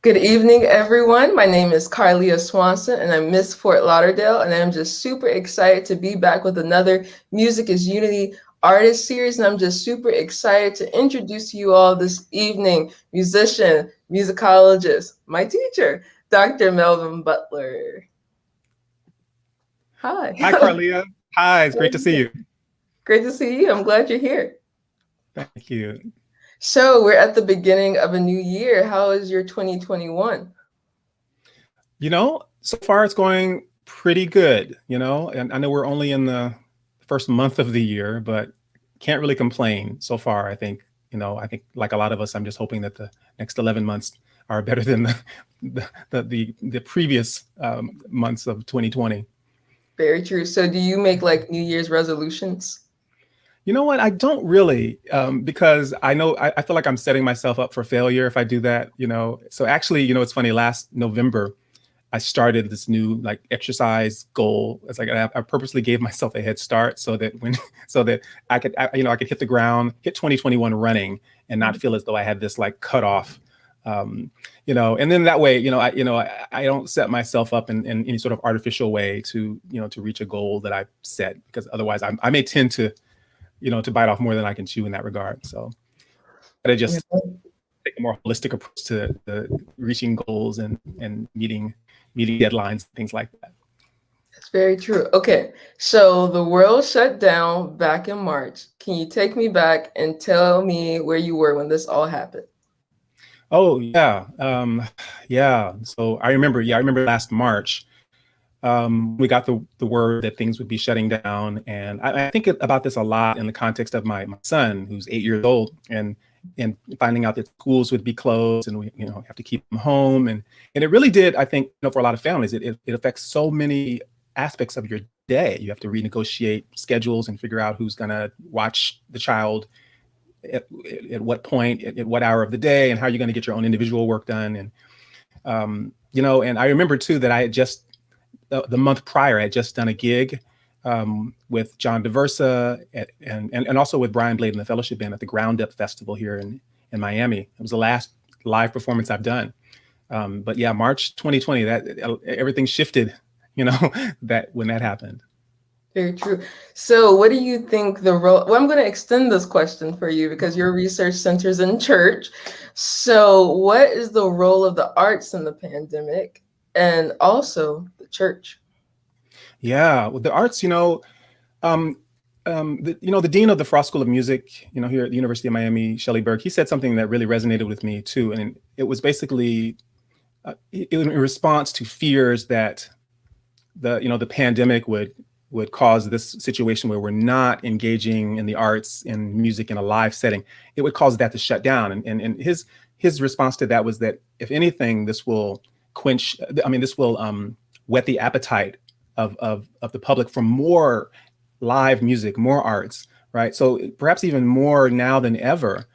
Good evening, everyone. My name is Carlia Swanson, and I'm Miss Fort Lauderdale, and I'm just super excited to be back with another Music is Unity artist series, and I'm just super excited to introduce to you all this evening musician, musicologist, my teacher, Dr. Melvin Butler. Hi. Hi, Carlia. Hi, it's great to see you. Great to see you. I'm glad you're here. Thank you. So we're at the beginning of a new year. How is your 2021? So far it's going pretty good, and I know we're only in the first month of the year, but can't really complain so far. I think like a lot of us, I'm just hoping that the next 11 months are better than the previous months of 2020. Very true. So do you make like New Year's resolutions? You know what? I don't really, because I feel like I'm setting myself up for failure if I do that. So actually, it's funny. Last November, I started this new like exercise goal. It's like I purposely gave myself a head start so that so that I could hit the ground, hit 2021 running, and not feel as though I had this like cutoff. And then that way, I don't set myself up in any sort of artificial way to reach a goal that I set, because otherwise I may tend to bite off more than I can chew in that regard. So I just take a more holistic approach to reaching goals and meeting deadlines, things like that. That's very true. Okay, so the world shut down back in March. Can you take me back and tell me where you were when this all happened? Oh yeah, yeah. So I remember last March. We got the word that things would be shutting down, and I think about this a lot in the context of my son, who's 8 years old, and finding out that schools would be closed, and we have to keep them home, and it really did. I think for a lot of families, it affects so many aspects of your day. You have to renegotiate schedules and figure out who's going to watch the child at what point, at what hour of the day, and how you're going to get your own individual work done, and and I remember too that I had just the month prior, I had just done a gig with John DeVersa and also with Brian Blade and the Fellowship Band at the Ground Up Festival here in Miami. It was the last live performance I've done. But yeah, March 2020, that everything shifted, that when that happened. Very true. So what do you think the role, well, I'm going to extend this question for you because your research centers in church. So what is the role of the arts in the pandemic and also the church? Yeah, with the arts, the dean of the Frost School of Music, here at the University of Miami, Shelley Berg, he said something that really resonated with me too, and it was basically in response to fears that the pandemic would cause this situation where we're not engaging in the arts and music in a live setting. It would cause that to shut down, and his response to that was that if anything, this will whet the appetite of the public for more live music, more arts, right? So perhaps even more now than ever,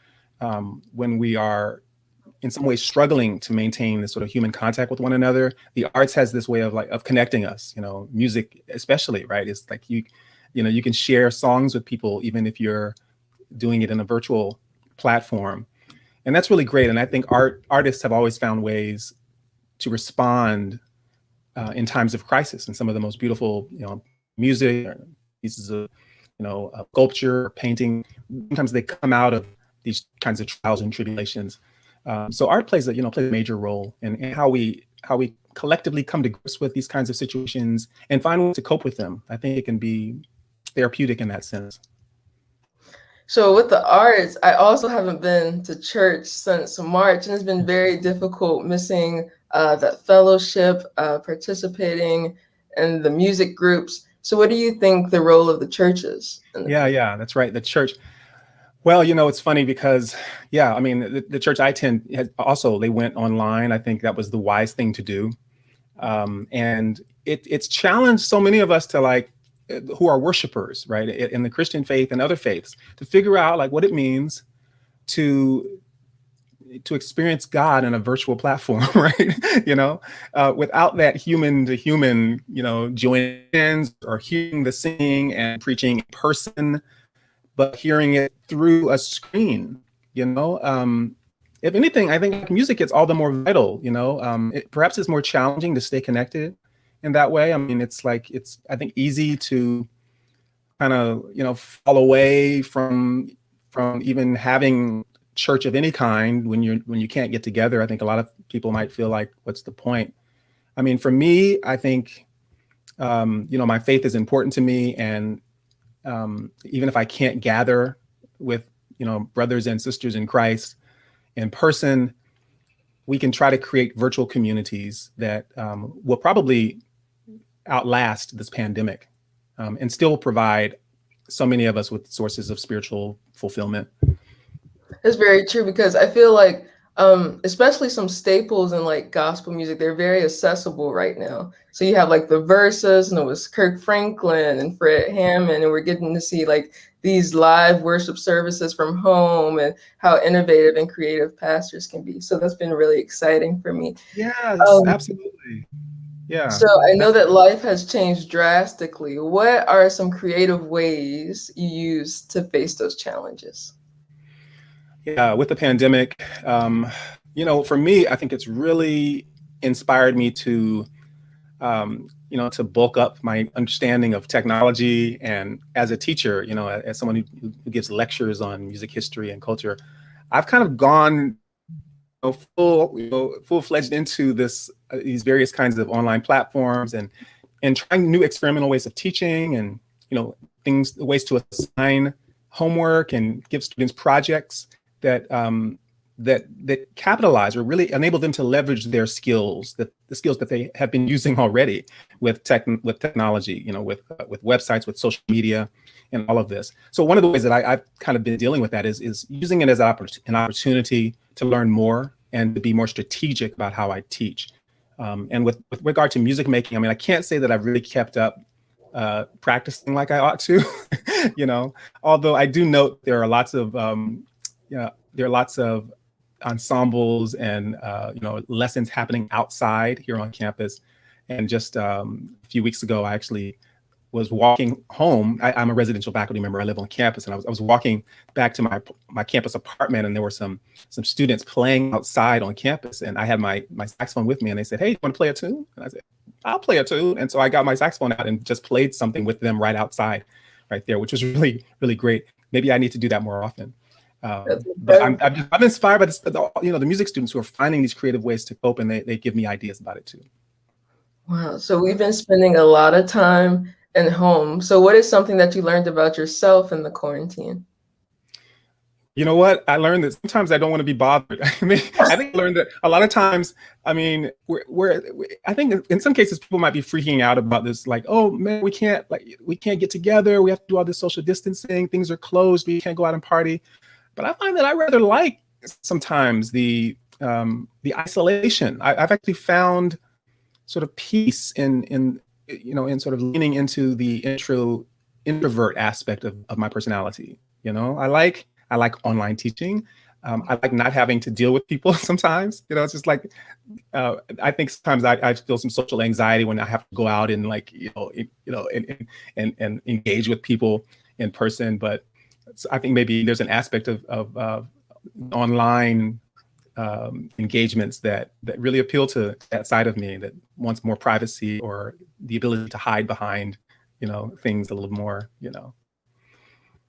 when we are in some ways struggling to maintain this sort of human contact with one another, the arts has this way of connecting us, music especially, right? It's like you can share songs with people even if you're doing it in a virtual platform. And that's really great. And I think artists have always found ways to respond in times of crisis. And some of the most beautiful, music, or pieces of, sculpture or painting, sometimes they come out of these kinds of trials and tribulations. So art plays a major role in how we collectively come to grips with these kinds of situations and find ways to cope with them. I think it can be therapeutic in that sense. So with the arts, I also haven't been to church since March, and it's been very difficult missing that fellowship, participating in the music groups. So what do you think the role of the church is? Yeah, that's right. The church. Well, it's funny because, yeah, I mean, the church I attend they went online. I think that was the wise thing to do. And it's challenged so many of us to who are worshipers, right, in the Christian faith and other faiths, to figure out like what it means to experience God in a virtual platform, right? Without that human to human, joining in or hearing the singing and preaching in person, but hearing it through a screen, if anything, I think like music gets all the more vital, you know. Perhaps it's more challenging to stay connected in that way. I mean, it's like, it's, I think, easy to kind of, you know, fall away from even having church of any kind when you can't get together. I think a lot of people might feel like, what's the point? I mean, for me, I think, you know, my faith is important to me, and even if I can't gather with, you know, brothers and sisters in Christ in person, we can try to create virtual communities that will probably outlast this pandemic, and still provide so many of us with sources of spiritual fulfillment. It's very true because I feel like, especially some staples in like gospel music, they're very accessible right now. So you have like the Verses, and it was Kirk Franklin and Fred Hammond, and we're getting to see like these live worship services from home and how innovative and creative pastors can be. So that's been really exciting for me. Yes, Um, absolutely. Yeah. so I know that life has changed drastically. What are some creative ways you use to face those challenges? Yeah, with the pandemic, you know, for me, I think it's really inspired me to, you know, to bulk up my understanding of technology. And as a teacher, you know, as someone who gives lectures on music history and culture, I've kind of gone, full fledged into these various kinds of online platforms, and trying new experimental ways of teaching, and, you know, ways to assign homework and give students projects that that capitalize or really enable them to leverage their skills, the skills that they have been using already with technology, you know, with websites, with social media, and all of this. So one of the ways that I've kind of been dealing with that is using it as an opportunity to learn more and to be more strategic about how I teach. And with regard to music making, I mean, I can't say that I've really kept up practicing like I ought to, you know, although I do note there are lots of, there are lots of ensembles and, you know, lessons happening outside here on campus. And just a few weeks ago, I actually was walking home. I'm a residential faculty member. I live on campus, and I was walking back to my campus apartment, and there were some students playing outside on campus, and I had my saxophone with me, and they said, "Hey, you want to play a tune?" And I said, "I'll play a tune." And so I got my saxophone out and just played something with them right outside, right there, which was really, really great. Maybe I need to do that more often. That's But incredible. I'm inspired by this, you know, the music students who are finding these creative ways to cope, and they give me ideas about it too. Wow. So we've been spending a lot of time at home. So what is something that you learned about yourself in the quarantine? You know what? I learned that sometimes I don't want to be bothered. I mean, I think I learned that a lot of times, I mean, I think in some cases people might be freaking out about this, like, oh man, we can't get together. We have to do all this social distancing. Things are closed. We can't go out and party. But I find that I rather like sometimes the isolation. I've actually found sort of peace in you know, in sort of leaning into the introvert aspect of my personality. You know, I like online teaching. I like not having to deal with people sometimes. You know, it's just like, I think sometimes I feel some social anxiety when I have to go out and, like, and engage with people in person. But I think maybe there's an aspect of online engagements that really appeal to that side of me that wants more privacy, or the ability to hide behind, you know, things a little more, you know.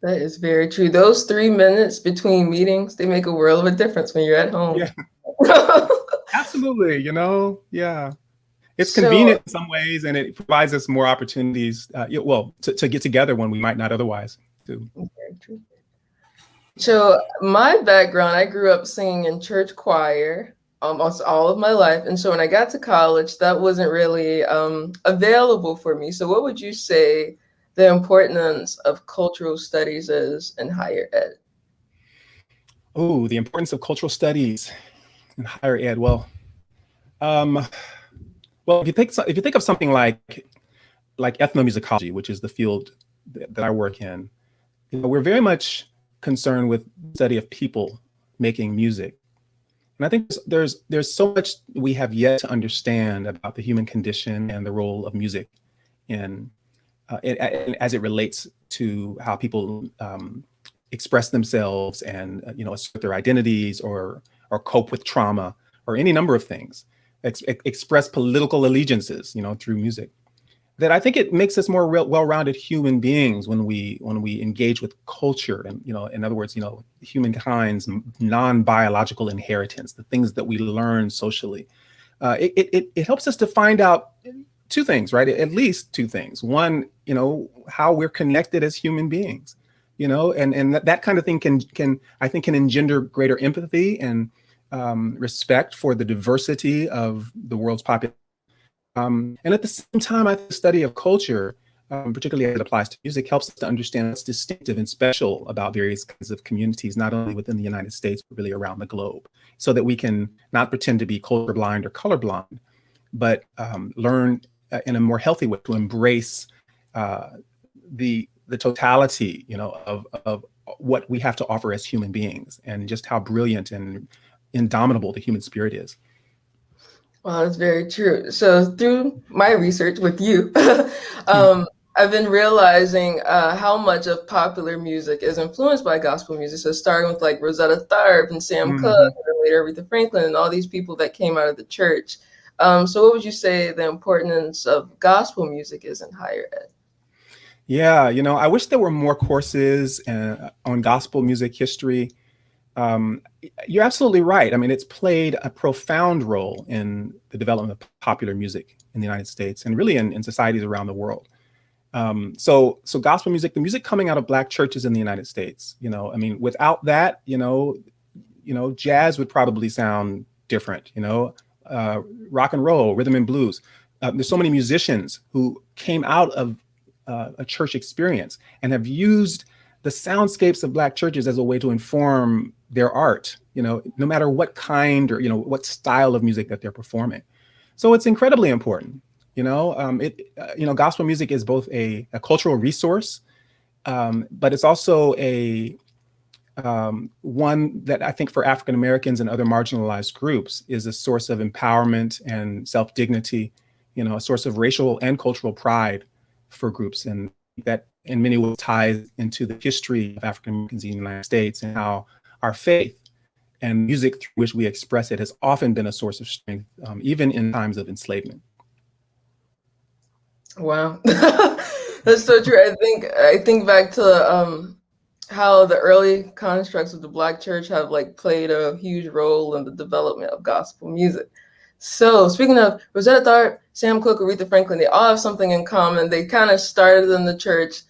That is very true. Those 3 minutes between meetings, they make a world of a difference when you're at home. Yeah, absolutely. You know, yeah. It's So, convenient in some ways, and it provides us more opportunities, well, to get together when we might not otherwise do. very true. So my background, I grew up singing in church choir almost all of my life. And so when I got to college, that wasn't really available for me. So what would you say the importance of cultural studies is in higher ed? Oh, the importance of cultural studies in higher ed. Um, well, if you think of something like ethnomusicology, which is the field that I work in, you know, we're very much concerned with the study of people making music. And I think there's so much we have yet to understand about the human condition and the role of music in, as it relates to how people express themselves and, you know, assert their identities, or or cope with trauma, or any number of things, express political allegiances, through music. That I think it makes us more well-rounded human beings when we engage with culture, and in other words, humankind's non-biological inheritance, the things that we learn socially. It helps us to find out two things, right? At least two things. One, how we're connected as human beings, and that kind of thing can I think can engender greater empathy and respect for the diversity of the world's population. And at the same time, I think the study of culture, particularly as it applies to music, helps us to understand what's distinctive and special about various kinds of communities, not only within the United States, but really around the globe, so that we can not pretend to be culture blind or colorblind, but learn in a more healthy way to embrace the totality, of what we have to offer as human beings, and just how brilliant and indomitable the human spirit is. Well, that's very true. So through my research with you, I've been realizing how much of popular music is influenced by gospel music. So starting with like Rosetta Tharpe and Sam Cooke, and then later Aretha Franklin, and all these people that came out of the church. So what would you say the importance of gospel music is in higher ed? Yeah, I wish there were more courses on gospel music history. You're absolutely right. I mean, it's played a profound role in the development of popular music in the United States, and really in societies around the world. So gospel music, the music coming out of Black churches in the United States, I mean, without that, jazz would probably sound different, rock and roll, rhythm and blues. There's so many musicians who came out of a church experience and have used the soundscapes of Black churches as a way to inform their art, no matter what kind or, what style of music that they're performing. So it's incredibly important. Gospel music is both a cultural resource, but it's also one that I think for African Americans and other marginalized groups is a source of empowerment and self-dignity, a source of racial and cultural pride for groups, and that in many ways ties into the history of African Americans in the United States, and how our faith and music through which we express it has often been a source of strength, even in times of enslavement. Wow, that's so true. I think back to how the early constructs of the Black church have like played a huge role in the development of gospel music. So speaking of Rosetta Tharpe, Sam Cooke, Aretha Franklin, they all have something in common. They kind of started in the church,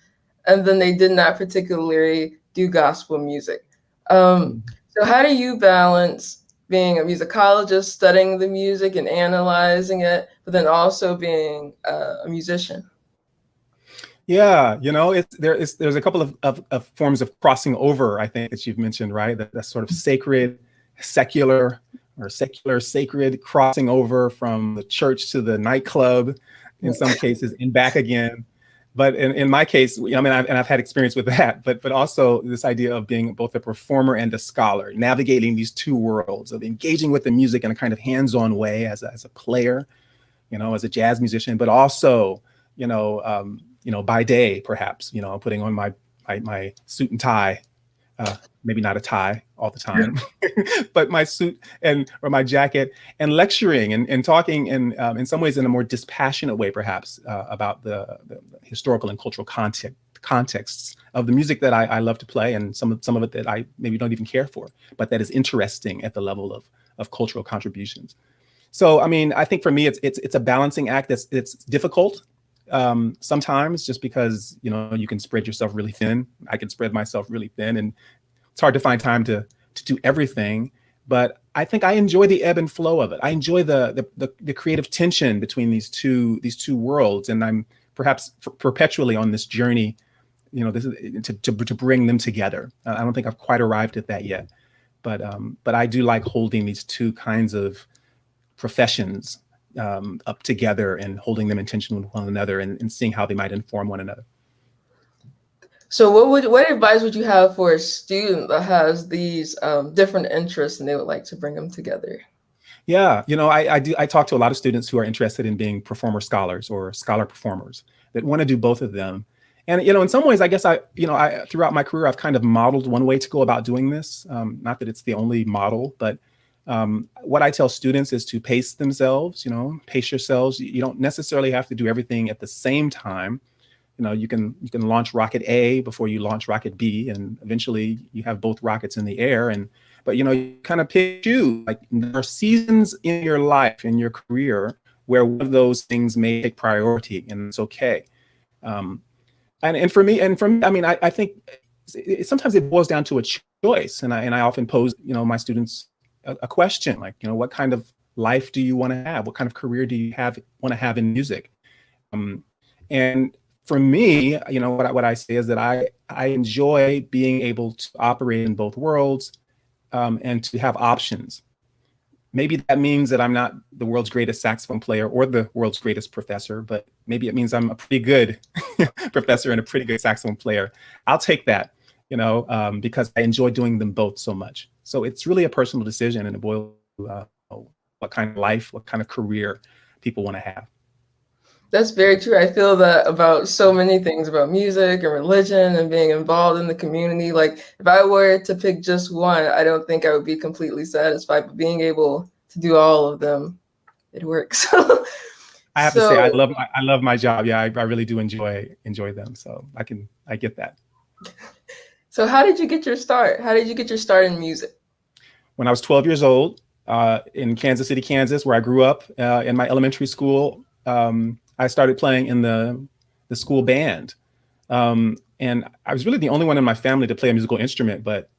and then they did not particularly do gospel music. So how do you balance being a musicologist, studying the music and analyzing it, but then also being a musician? Yeah, there's a couple of forms of crossing over, I think, that you've mentioned, right? That sort of sacred, secular, or secular, sacred crossing over from the church to the nightclub, in some cases, and back again. But in my case, I've had experience with that, but also this idea of being both a performer and a scholar, navigating these two worlds of engaging with the music in a kind of hands-on way as a player, as a jazz musician, but also, by day, perhaps, putting on my suit and tie, maybe not a tie all the time, but my suit or my jacket, and lecturing and talking in some ways in a more dispassionate way, perhaps, about the historical and cultural contexts of the music that I love to play, and some of it that I maybe don't even care for, but that is interesting at the level of cultural contributions. So, I think for me, it's a balancing act it's difficult. Sometimes, just because you can spread yourself really thin. I can spread myself really thin, and it's hard to find time to do everything. But I think I enjoy the ebb and flow of it. I enjoy the creative tension between these two worlds, and I'm perhaps perpetually on this journey, this is to bring them together. I don't think I've quite arrived at that yet, but I do like holding these two kinds of professions up together and holding them in tension with one another, and seeing how they might inform one another. So what advice would you have for a student that has these different interests and they would like to bring them together? Yeah, I talk to a lot of students who are interested in being performer scholars or scholar performers that want to do both of them. And, in some ways, I guess I throughout my career, I've kind of modeled one way to go about doing this. Not that it's the only model, but What I tell students is to pace themselves, pace yourselves. You don't necessarily have to do everything at the same time. You can launch rocket A before you launch rocket B, and eventually you have both rockets in the air. But you kind of pick you, like there are seasons in your life, in your career, where one of those things may take priority, and it's okay. Um, and for me, I mean, I think sometimes it boils down to a choice, and I often pose, my students a question like, what kind of life do you want to have? What kind of career do you want to have in music? Um, and for me, what I say is that I enjoy being able to operate in both worlds, and to have options. Maybe that means that I'm not the world's greatest saxophone player or the world's greatest professor, but maybe it means I'm a pretty good professor and a pretty good saxophone player. I'll take that, because I enjoy doing them both so much. So it's really a personal decision, and it boils to what kind of life, what kind of career people want to have. That's very true. I feel that about so many things about music and religion and being involved in the community. Like if I were to pick just one, I don't think I would be completely satisfied, but being able to do all of them, it works. I have to say, I So, love my job. Yeah, I really do enjoy them. So I get that. so how did you get your start? How did you get your start in music? When I was 12 years old, in Kansas City, Kansas, where I grew up, in my elementary school, I started playing in the school band. And I was really the only one in my family to play a musical instrument, but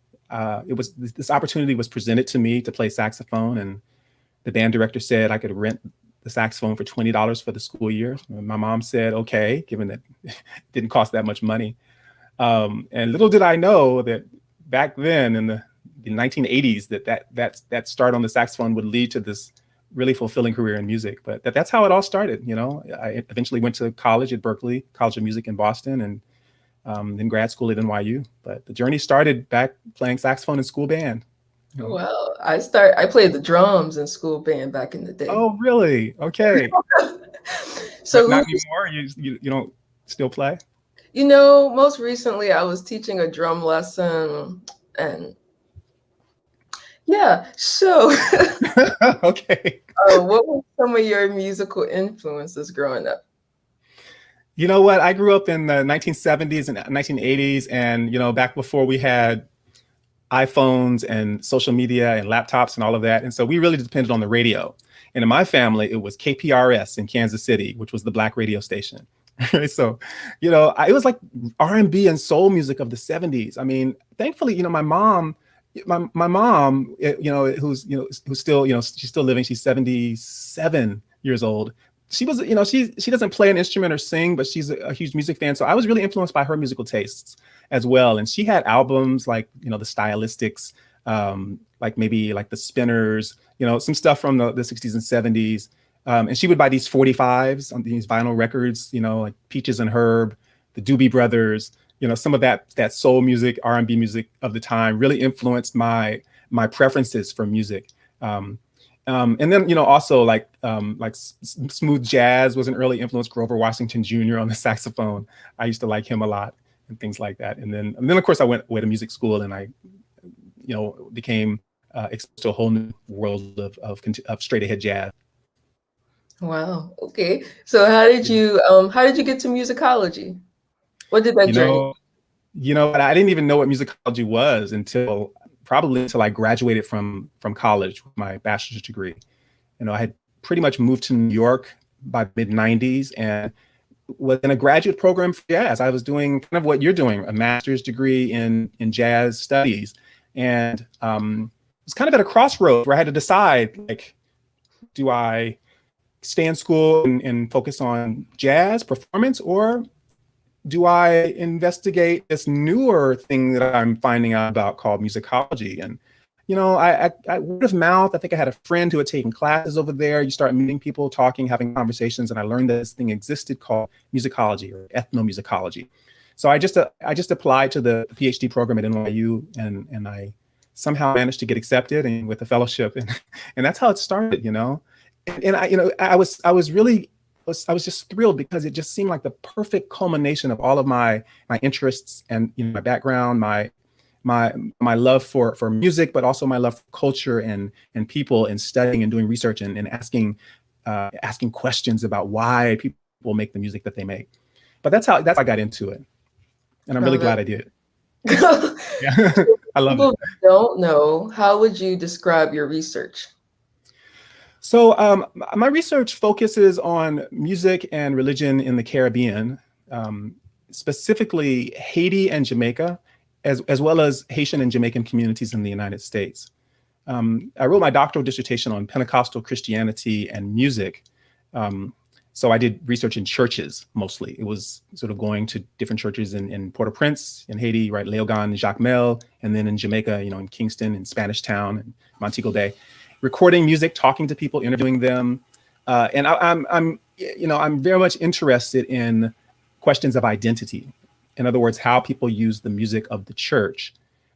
this opportunity was presented to me to play saxophone, and the band director said I could rent the saxophone for $20 for the school year. And my mom said, okay, given that it didn't cost that much money. And little did I know that back then in the 1980s, that start on the saxophone would lead to this really fulfilling career in music. But that's how it all started. I eventually went to college at Berklee College of Music in Boston, and then grad school at NYU. But the journey started back playing saxophone in school band. Well, I played the drums in school band back in the day. Oh, really? Okay. So But who, not anymore. You don't still play? most recently I was teaching a drum lesson, and yeah. So, Okay. what were some of your musical influences growing up? You know what? I grew up in the 1970s and 1980s, and back before we had iPhones and social media and laptops and all of that. And so we really depended on the radio. And in my family, it was KPRS in Kansas City, which was the Black radio station. So, it was like R&B and soul music of the 70s. I mean, thankfully, my mom, who's still, she's still living. She's 77 years old. She was, she doesn't play an instrument or sing, but she's a huge music fan. So I was really influenced by her musical tastes as well. And she had albums like, the Stylistics, like maybe like the Spinners, some stuff from the 60s and 70s. And she would buy these 45s on these vinyl records, like Peaches and Herb, the Doobie Brothers, some of that soul music, R&B music of the time really influenced my preferences for music. And then, also like smooth jazz was an early influence. Grover Washington Jr. on the saxophone. I used to like him a lot and things like that. And then of course I went away to music school, and I, became exposed to a whole new world of straight ahead jazz. Wow. Okay. So how did you get to musicology? What did that journey? I didn't even know what musicology was until I graduated from college with my bachelor's degree. I had pretty much moved to New York by mid 90s and was in a graduate program for jazz. I was doing kind of what you're doing, a master's degree in jazz studies. And it was kind of at a crossroads where I had to decide, like, do I stay in school and focus on jazz performance, or do I investigate this newer thing that I'm finding out about called musicology? And, I word of mouth, I think I had a friend who had taken classes over there. You start meeting people, talking, having conversations, and I learned that this thing existed called musicology or ethnomusicology. So I just applied to the PhD program at NYU, and I somehow managed to get accepted and with a fellowship, and that's how it started, And I was just thrilled because it just seemed like the perfect culmination of all of my interests and my background, my my love for music, but also my love for culture and people, and studying and doing research and asking questions about why people make the music that they make. But that's how I got into it, and I'm really glad I did. Yeah, I love it. People don't know, how would you describe your research? So my research focuses on music and religion in the Caribbean, specifically Haiti and Jamaica, as well as Haitian and Jamaican communities in the United States. I wrote my doctoral dissertation on Pentecostal Christianity and music. So I did research in churches mostly. It was sort of going to different churches in Port-au-Prince, in Haiti, right, Léogâne, Jacmel, and then in Jamaica, in Kingston, in Spanish Town, and Montego Bay, recording music, talking to people, interviewing them, and I'm very much interested in questions of identity. In other words, how people use the music of the church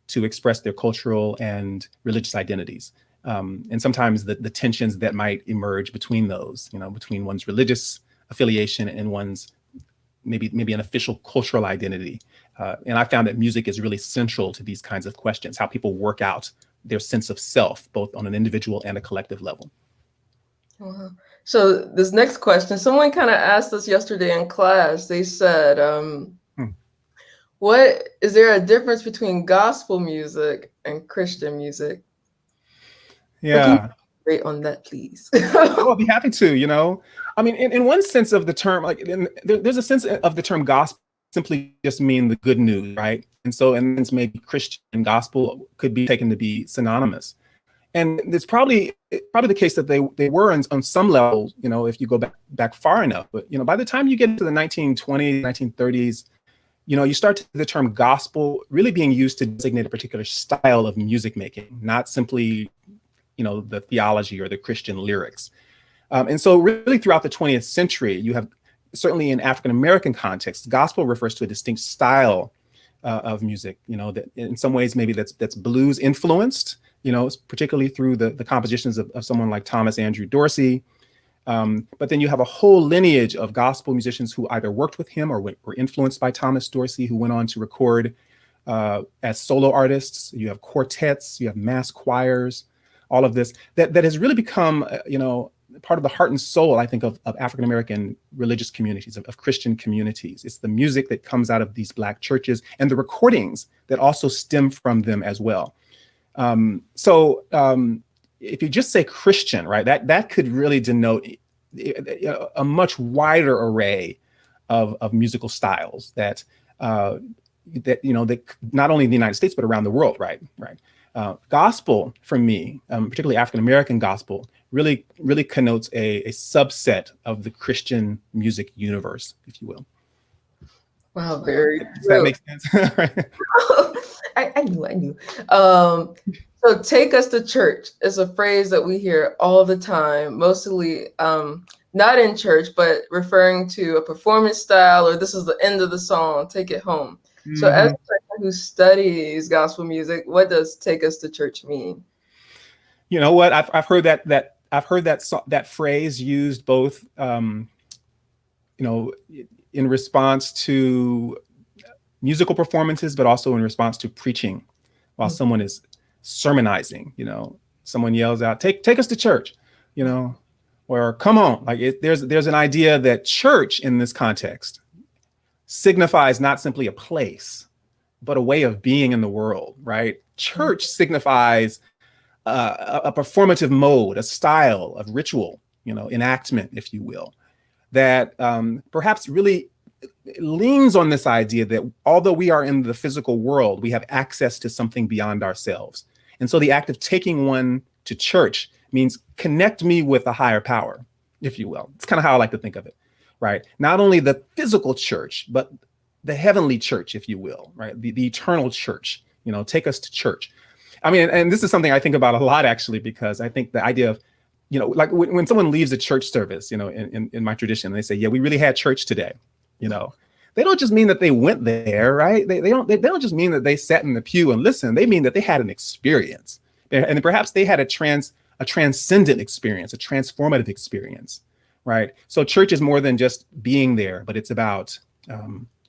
to express their cultural and religious identities. And sometimes the tensions that might emerge between those, between one's religious affiliation and one's maybe an official cultural identity. And I found that music is really central to these kinds of questions, how people work out their sense of self, both on an individual and a collective level. Wow. So this next question, someone kind of asked us yesterday in class. They said, what is there a difference between gospel music and Christian music? Yeah. Rate on that, please. I'll be happy to. I mean, in one sense of the term, like there's a sense of the term gospel simply just mean the good news, right? And so, and maybe Christian and gospel could be taken to be synonymous. And it's probably the case that they were on some level, if you go back far enough. But by the time you get into the 1920s, 1930s, you start to see the term gospel really being used to designate a particular style of music making, not simply the theology or the Christian lyrics. And so really throughout the 20th century, you have, certainly in African-American context, gospel refers to a distinct style of music, that in some ways maybe that's blues influenced, particularly through the compositions of someone like Thomas Andrew Dorsey. But then you have a whole lineage of gospel musicians who either worked with him or were influenced by Thomas Dorsey, who went on to record as solo artists. You have quartets, you have mass choirs, all of this that has really become, part of the heart and soul, I think, of African-American religious communities, of Christian communities. It's the music that comes out of these Black churches and the recordings that also stem from them as well. So if you just say Christian, right, that could really denote a much wider array of musical styles that not only in the United States, but around the world, right? Gospel, for me, particularly African-American gospel, really connotes a subset of the Christian music universe, if you will. Wow, very Does that make sense? I knew. So take us to church is a phrase that we hear all the time, mostly not in church, but referring to a performance style, or this is the end of the song, take it home. So as a person who studies gospel music, what does take us to church mean? You know what? I've heard that phrase used both, in response to musical performances, but also in response to preaching while someone is sermonizing. Someone yells out, take us to church, or come on. Like there's an idea that church in this context signifies not simply a place, but a way of being in the world, right? Church signifies a performative mode, a style of ritual, enactment, if you will, that perhaps really leans on this idea that although we are in the physical world, we have access to something beyond ourselves. And so the act of taking one to church means connect me with a higher power, if you will. It's kind of how I like to think of it, right? Not only the physical church, but the heavenly church, if you will, right? The eternal church, take us to church. I mean, and this is something I think about a lot, actually, because I think the idea of, like when someone leaves a church service, in my tradition, they say, yeah, we really had church today. They don't just mean that they went there, right? They don't just mean that they sat in the pew and listened. They mean that they had an experience, and perhaps they had a transcendent experience, a transformative experience, right? So church is more than just being there, but it's about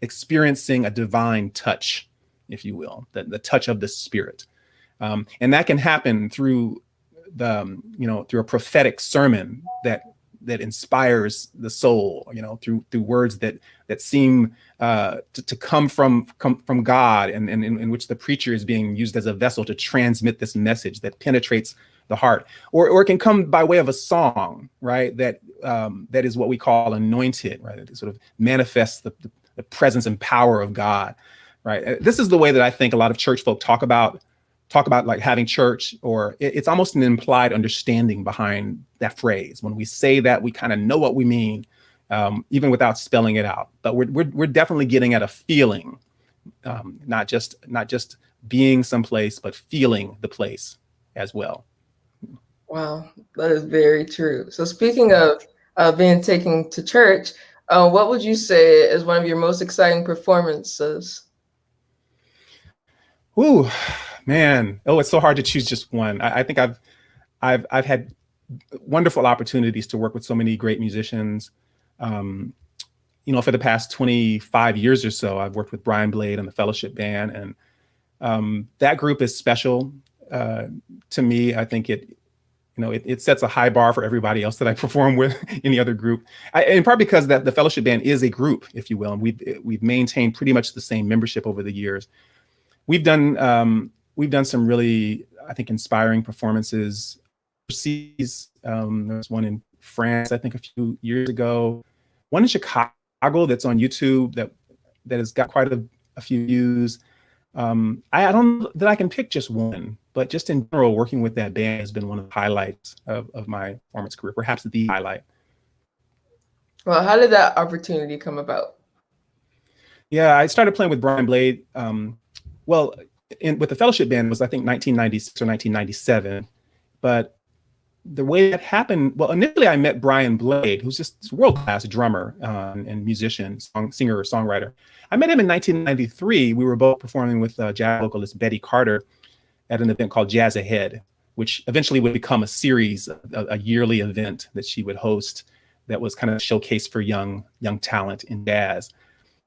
experiencing a divine touch, if you will, the touch of the Spirit. And that can happen through through a prophetic sermon that inspires the soul, through words that seem to come from God, and in which the preacher is being used as a vessel to transmit this message that penetrates the heart, or it can come by way of a song, right? That is what we call anointed, right? It sort of manifests the presence and power of God, right? This is the way that I think a lot of church folk talk about like having church, or it's almost an implied understanding behind that phrase. When we say that, we kind of know what we mean, even without spelling it out. But we're definitely getting at a feeling, not just being someplace, but feeling the place as well. Wow, that is very true. So speaking of being taken to church, what would you say is one of your most exciting performances? Ooh, man. Oh, it's so hard to choose just one. I think I've had wonderful opportunities to work with so many great musicians. For the past 25 years or so, I've worked with Brian Blade and the Fellowship Band, and that group is special to me. I think it sets a high bar for everybody else that I perform with, any other group, and probably because that the Fellowship Band is a group, if you will, and we've maintained pretty much the same membership over the years. We've done some really, I think, inspiring performances overseas. There was one in France, I think, a few years ago. One in Chicago that's on YouTube that has got quite a few views. I don't know that I can pick just one, but just in general, working with that band has been one of the highlights of my performance career, perhaps the highlight. Well, how did that opportunity come about? Yeah, I started playing with Brian Blade. With the Fellowship Band was, I think, 1996 or 1997. But the way that happened, well, initially I met Brian Blade, who's just a world-class drummer and musician, singer, songwriter. I met him in 1993. We were both performing with jazz vocalist Betty Carter at an event called Jazz Ahead, which eventually would become a series, a yearly event that she would host that was kind of a showcase for young talent in jazz.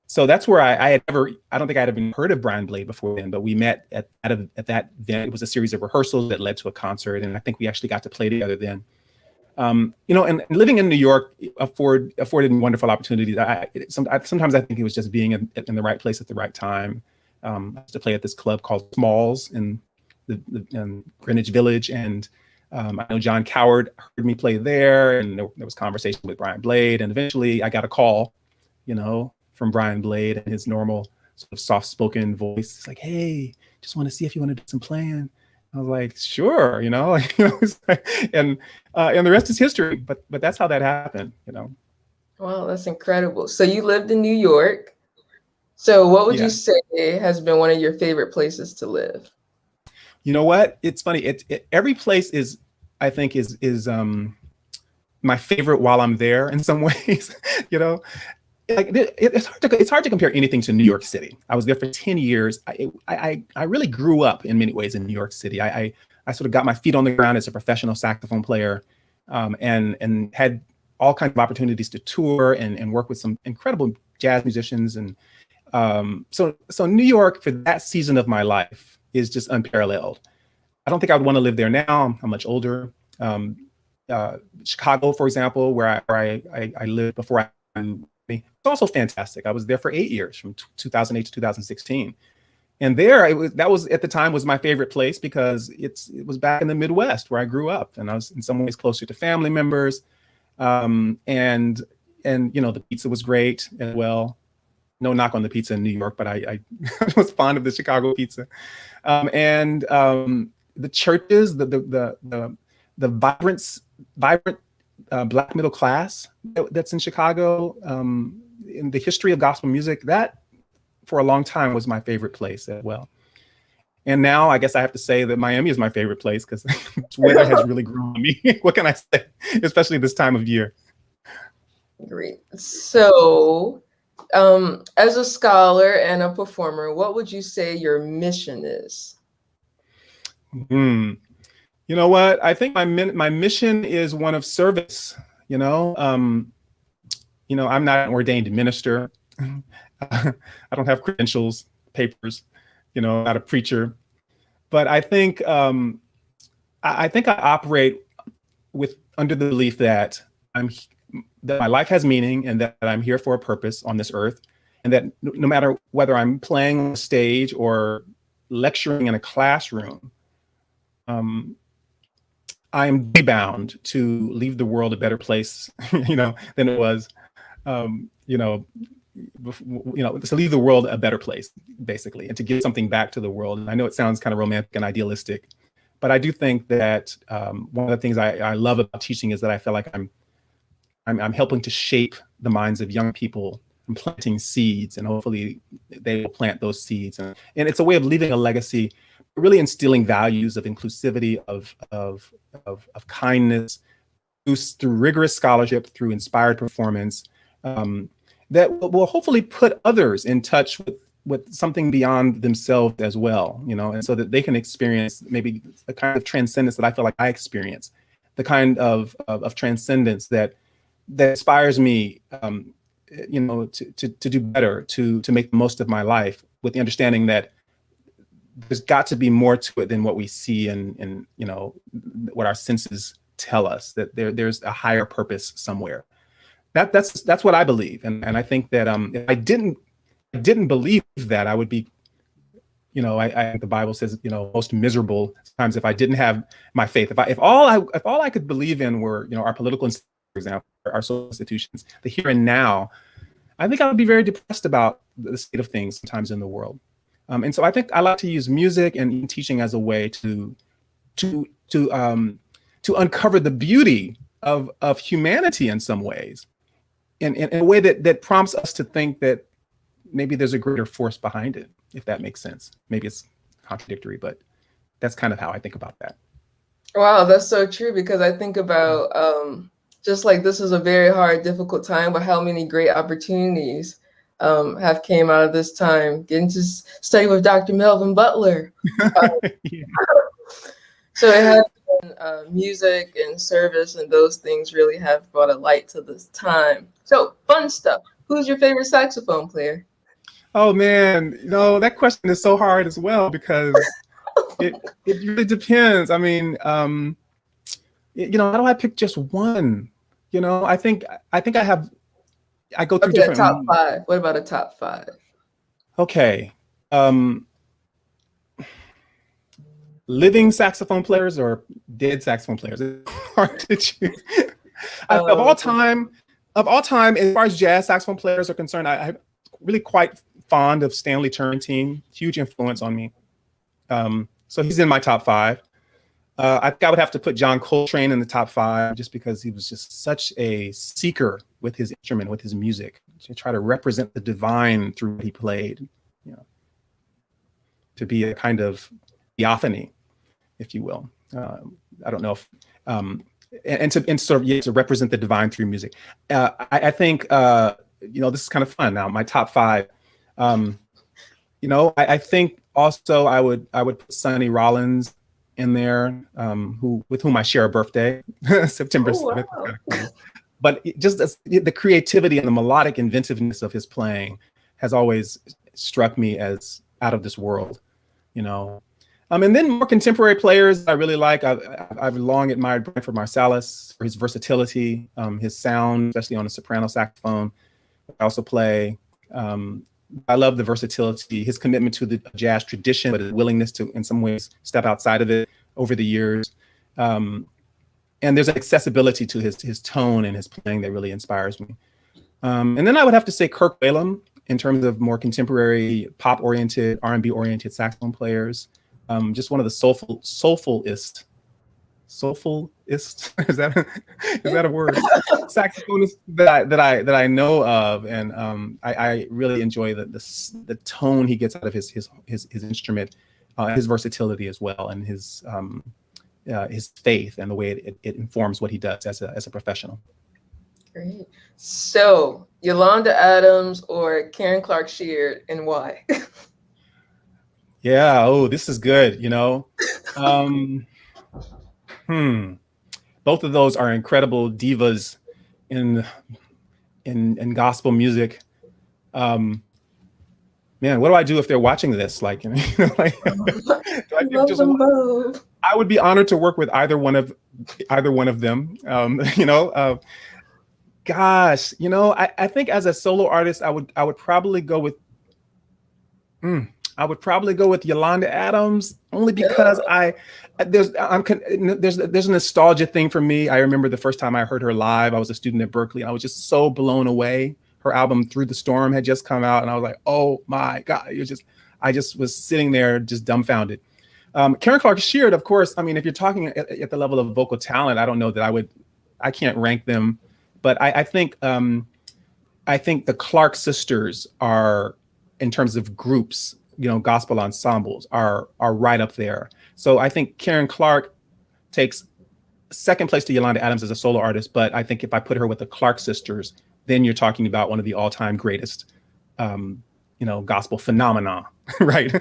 So that's where I don't think I'd even heard of Brian Blade before then, but we met at that event. It was a series of rehearsals that led to a concert, and I think we actually got to play together then. And living in New York afforded wonderful opportunities. Sometimes I think it was just being in the right place at the right time. I used to play at this club called Smalls in Greenwich Village, and I know John Coward heard me play there, and there was conversation with Brian Blade, and eventually I got a call, from Brian Blade and his normal sort of soft-spoken voice. It's like, hey, just want to see if you want to do some playing. I was like, sure, and the rest is history. But that's how that happened, Wow, that's incredible. So you lived in New York. So what would you say has been one of your favorite places to live? You know what? It's funny. Every place is, I think, is my favorite while I'm there in some ways, It's hard to compare anything to New York City. I was there for 10 years. I really grew up in many ways in New York City. I sort of got my feet on the ground as a professional saxophone player, and had all kinds of opportunities to tour and work with some incredible jazz musicians. And so New York, for that season of my life, is just unparalleled. I don't think I would want to live there now. I'm much older. Chicago, for example, where I lived before it's also fantastic. I was there for 8 years, from 2008 to 2016. And there, that was at the time was my favorite place because it was back in the Midwest where I grew up, and I was in some ways closer to family members. And the pizza was great as well. No knock on the pizza in New York, but I was fond of the Chicago pizza. And the churches, the vibrant Black middle class that's in Chicago, in the history of gospel music, that for a long time was my favorite place as well. And now I guess I have to say that Miami is my favorite place because weather has really grown on me. What can I say? Especially this time of year. Great. So, as a scholar and a performer, what would you say your mission is? You know what? I think my mission is one of service. I'm not an ordained minister. I don't have credentials, papers. not a preacher. But I think I think I operate with under the belief that that my life has meaning and that I'm here for a purpose on this earth, and that no matter whether I'm playing on stage or lecturing in a classroom, um, I am bound to leave the world a better place, than it was, um, you know, to leave the world a better place, basically, and to give something back to the world. And I know it sounds kind of romantic and idealistic, but I do think that one of the things I love about teaching is that I feel like I'm helping to shape the minds of young people. I'm planting seeds, and hopefully they will plant those seeds. And it's a way of leaving a legacy, really instilling values of inclusivity, of kindness, through rigorous scholarship, through inspired performance, that will hopefully put others in touch with something beyond themselves as well, and so that they can experience maybe the kind of transcendence that I feel like I experience, the kind of transcendence that inspires me, to do better, to make the most of my life, with the understanding that there's got to be more to it than what we see and what our senses tell us, that there's a higher purpose somewhere. That's what I believe, and I think that if I didn't believe that, I would be, I think the Bible says, most miserable times if I didn't have my faith. If all I could believe in were, our political institutions, for example, our social institutions, the here and now, I think I would be very depressed about the state of things sometimes in the world. And so I think I like to use music and teaching as a way to uncover the beauty of humanity in some ways, in a way that prompts us to think that maybe there's a greater force behind it, if that makes sense. Maybe it's contradictory, but that's kind of how I think about that. Wow, that's so true, because I think about just like this is a very hard, difficult time, but how many great opportunities have came out of this time. Getting to study with Dr. Melvin Butler. Yeah. So it has been music and service, and those things really have brought a light to this time. So fun stuff. Who's your favorite saxophone player? Oh man, that question is so hard as well, because it really depends. I mean, how do I pick just one? I think I go through Okay, a different top moods. 5. What about a top 5? Okay. Living saxophone players or dead saxophone players? It's hard to choose. Of all time, as far as jazz saxophone players are concerned, I'm really quite fond of Stanley Turrentine. Huge influence on me. So he's in my top 5. I think I would have to put John Coltrane in the top 5, just because he was just such a seeker with his instrument, with his music, to try to represent the divine through what he played, to be a kind of theophany, if you will. I don't know if, and to represent the divine through music. I think, this is kind of fun now. My top 5, I think also I would put Sonny Rollins in there, with whom I share a birthday, September 7th. Wow. But just the creativity and the melodic inventiveness of his playing has always struck me as out of this world, And then more contemporary players I really like. I've long admired Branford Marsalis for his versatility, his sound, especially on a soprano saxophone. I also play. I love the versatility, his commitment to the jazz tradition, but his willingness to, in some ways, step outside of it over the years. And there's an accessibility to his tone and his playing that really inspires me. And then I would have to say Kirk Whalum, in terms of more contemporary pop-oriented, R&B-oriented saxophone players. Just one of the soulfulist. Is that a word? Saxophonist that I know of, and I really enjoy the tone he gets out of his instrument, his versatility as well, and his faith and the way it informs what he does as a professional. Great. So Yolanda Adams or Karen Clark Sheard, and why? Yeah. Oh, this is good. Both of those are incredible divas in gospel music. man, what do I do if they're watching this? Like, like, do I give Love just them one? both. I would be honored to work with either one of them. Gosh, I think as a solo artist, I would probably go with I would probably go with Yolanda Adams, only because there's a nostalgia thing for me. I remember the first time I heard her live. I was a student at Berkeley, and I was just so blown away. Her album Through the Storm had just come out, and I was like, oh my God. I just was sitting there just dumbfounded. Karen Clark Sheard, of course. I mean, if you're talking at the level of vocal talent, I don't know that I can't rank them, but I think the Clark sisters are, in terms of groups, gospel ensembles, are right up there. So I think Karen Clark takes second place to Yolanda Adams as a solo artist, but I think if I put her with the Clark sisters, then you're talking about one of the all-time greatest, gospel phenomena, right?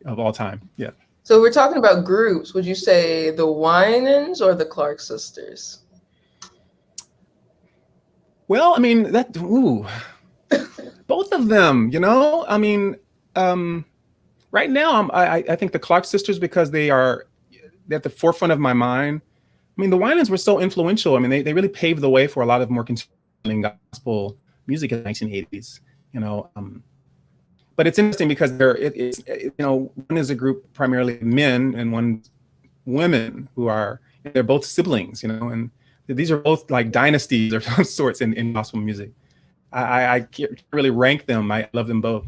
Of all time. Yeah. So we're talking about groups. Would you say the Winans or the Clark sisters? Well, I mean, both of them, I mean, right now, I think the Clark sisters, because they're at the forefront of my mind. I mean, the Winans were so influential. I mean, they really paved the way for a lot of more contemporary gospel music in the 1980s, but it's interesting because one is a group primarily of men and one women they're both siblings, and these are both like dynasties of some sorts in gospel music. I can't really rank them. I love them both.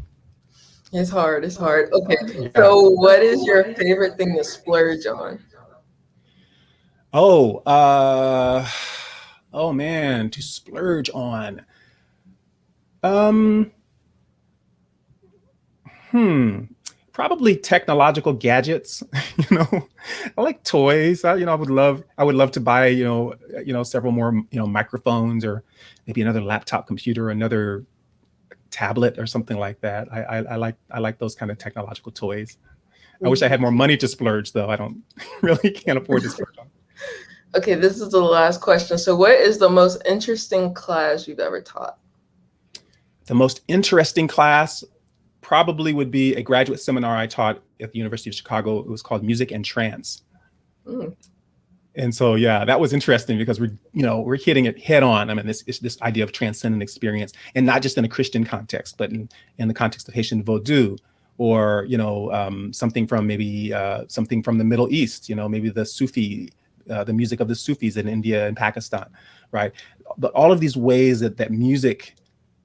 It's hard. It's hard. Okay. Yeah. So what is your favorite thing to splurge on? Oh man, to splurge on. Probably technological gadgets. I like toys. I would love to buy, several more, microphones, or maybe another laptop computer, another tablet or something like that. I like those kind of technological toys. I wish I had more money to splurge, though. I don't really can't afford to splurge on. Okay, this is the last question. So what is the most interesting class you've ever taught? The most interesting class probably would be a graduate seminar I taught at the University of Chicago. It was called Music and Trance. And so, yeah, that was interesting because we're hitting it head on. I mean, this idea of transcendent experience, and not just in a Christian context, but in the context of Haitian Vodou, or something from something from the Middle East. Maybe the Sufi, the music of the Sufis in India and Pakistan, right? But all of these ways that music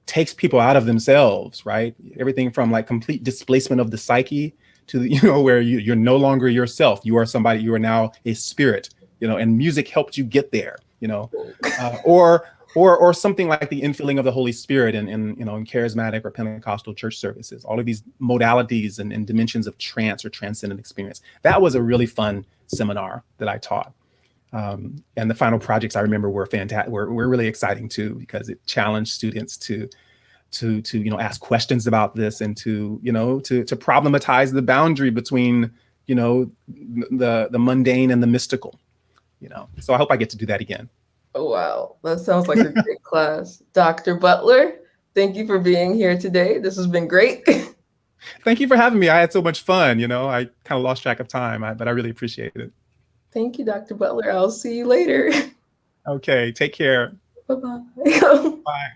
takes people out of themselves, right? Everything from like complete displacement of the psyche to where you're no longer yourself. You are somebody. You are now a spirit. And music helped you get there. Or something like the infilling of the Holy Spirit in charismatic or Pentecostal church services. All of these modalities and dimensions of trance or transcendent experience. That was a really fun seminar that I taught. And the final projects I remember were fantastic. Were really exciting too, because it challenged students to ask questions about this, and to problematize the boundary between the mundane and the mystical. So I hope I get to do that again. Oh, wow. That sounds like a great class. Dr. Butler, thank you for being here today. This has been great. Thank you for having me. I had so much fun. I kind of lost track of time, but I really appreciate it. Thank you, Dr. Butler. I'll see you later. Okay, take care. Bye-bye. Bye.